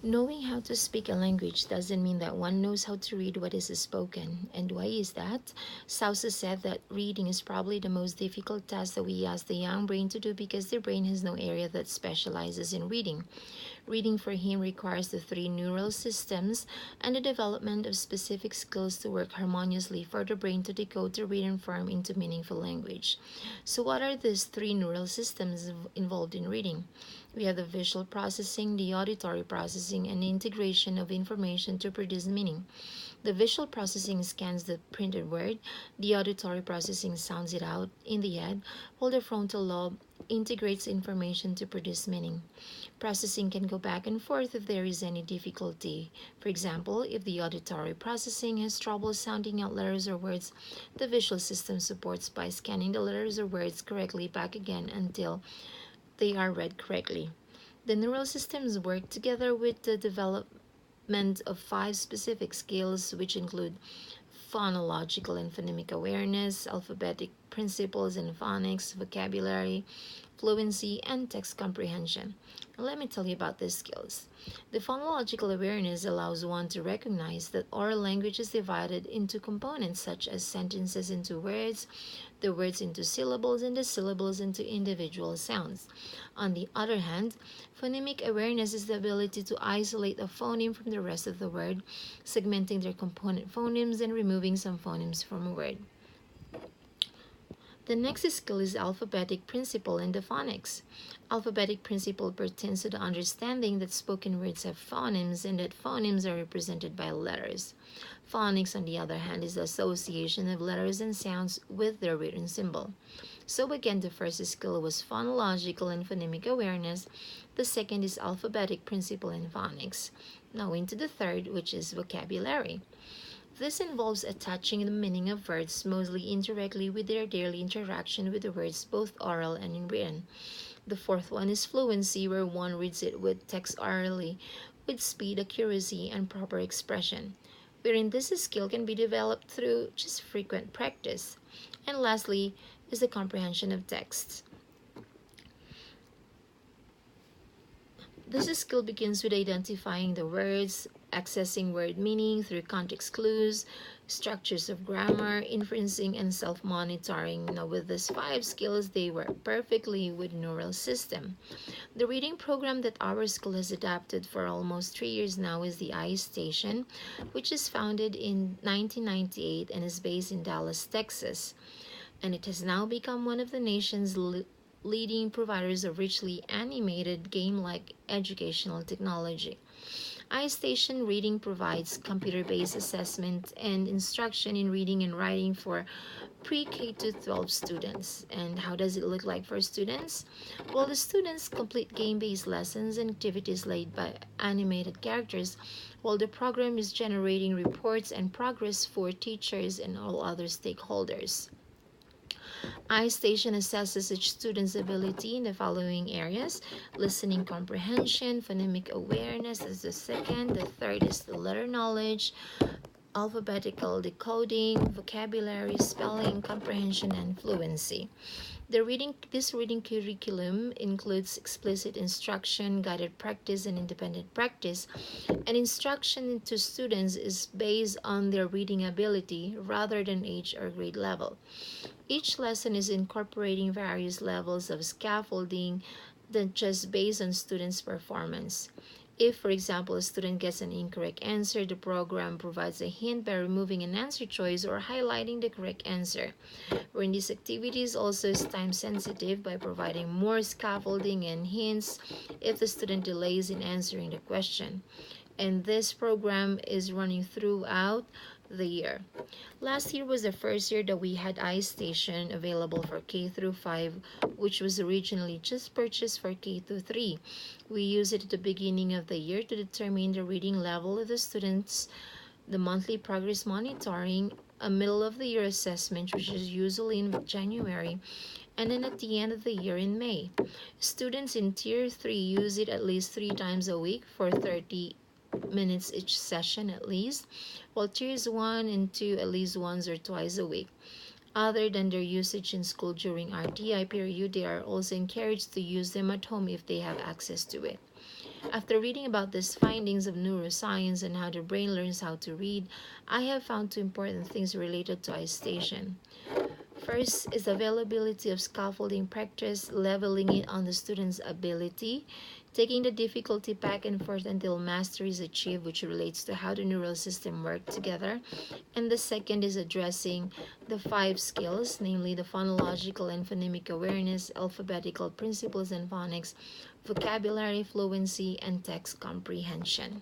Knowing how to speak a language doesn't mean that one knows how to read what is spoken. And why is that? Sousa said that reading is probably the most difficult task that we ask the young brain to do because the brain has no area that specializes in reading. Reading for him requires the three neural systems and the development of specific skills to work harmoniously for the brain to decode the written form into meaningful language. So, what are these three neural systems involved in reading? We have the visual processing, the auditory processing, and the integration of information to produce meaning. The visual processing scans the printed word, the auditory processing sounds it out in the head, while the frontal lobe integrates information to produce meaning. Processing can go back and forth if there is any difficulty. For example, if the auditory processing has trouble sounding out letters or words, the visual system supports by scanning the letters or words correctly back again until they are read correctly. The neural systems work together with the development of five specific skills, which include phonological and phonemic awareness, alphabetic principles and phonics, vocabulary, fluency, and text comprehension. Let me tell you about these skills. The phonological awareness allows one to recognize that oral language is divided into components such as sentences into words, the words into syllables, and the syllables into individual sounds. On the other hand, phonemic awareness is the ability to isolate a phoneme from the rest of the word, segmenting their component phonemes and removing some phonemes from a word. The next skill is alphabetic principle and the phonics. Alphabetic principle pertains to the understanding that spoken words have phonemes and that phonemes are represented by letters. Phonics, on the other hand, is the association of letters and sounds with their written symbol. So again, the first skill was phonological and phonemic awareness. The second is alphabetic principle and phonics. Now into the third, which is vocabulary. This involves attaching the meaning of words mostly indirectly with their daily interaction with the words, both oral and in written. The fourth one is fluency, where one reads it with text orally with speed, accuracy, and proper expression, wherein this skill can be developed through just frequent practice. And lastly is the comprehension of texts. This skill begins with identifying the words, accessing word meaning through context clues, structures of grammar, inferencing, and self-monitoring. Now, with these five skills, they work perfectly with neural system. The reading program that our school has adapted for almost 3 years now is the IStation, which is founded in 1998 and is based in Dallas, Texas. And it has now become one of the nation's leading providers of richly animated game-like educational technology. IStation Reading provides computer-based assessment and instruction in reading and writing for pre-K to 12 students. And how does it look like for students? Well, the students complete game-based lessons and activities led by animated characters, while the program is generating reports and progress for teachers and all other stakeholders. IStation assesses each student's ability in the following areas: listening comprehension, phonemic awareness is the second, the third is the letter knowledge, alphabetical decoding, vocabulary, spelling, comprehension, and fluency. This reading curriculum includes explicit instruction, guided practice, and independent practice. And instruction to students is based on their reading ability rather than age or grade level. Each lesson is incorporating various levels of scaffolding that just based on students' performance. If, for example, a student gets an incorrect answer, the program provides a hint by removing an answer choice or highlighting the correct answer. Wherein this activity is also time sensitive by providing more scaffolding and hints if the student delays in answering the question. And this program is running throughout the year. Last year was the first year that we had IStation available for K through 5, which was originally just purchased for K through 3. We use it at the beginning of the year to determine the reading level of the students, the monthly progress monitoring, a middle of the year assessment, which is usually in January, and then at the end of the year in May. Students in Tier 3 use it at least 3 times a week for 30 minutes each session at least, while tiers 1 and 2 at least once or twice a week. Other than their usage in school during RTI period, they are also encouraged to use them at home if they have access to it. After reading about these findings of neuroscience and how the brain learns how to read, I have found two important things related to IStation. First is availability of scaffolding practice, leveling it on the student's ability, taking the difficulty back and forth until mastery is achieved, which relates to how the neural system work together. And the second is addressing the five skills, namely the phonological and phonemic awareness, alphabetical principles and phonics, vocabulary fluency, and text comprehension.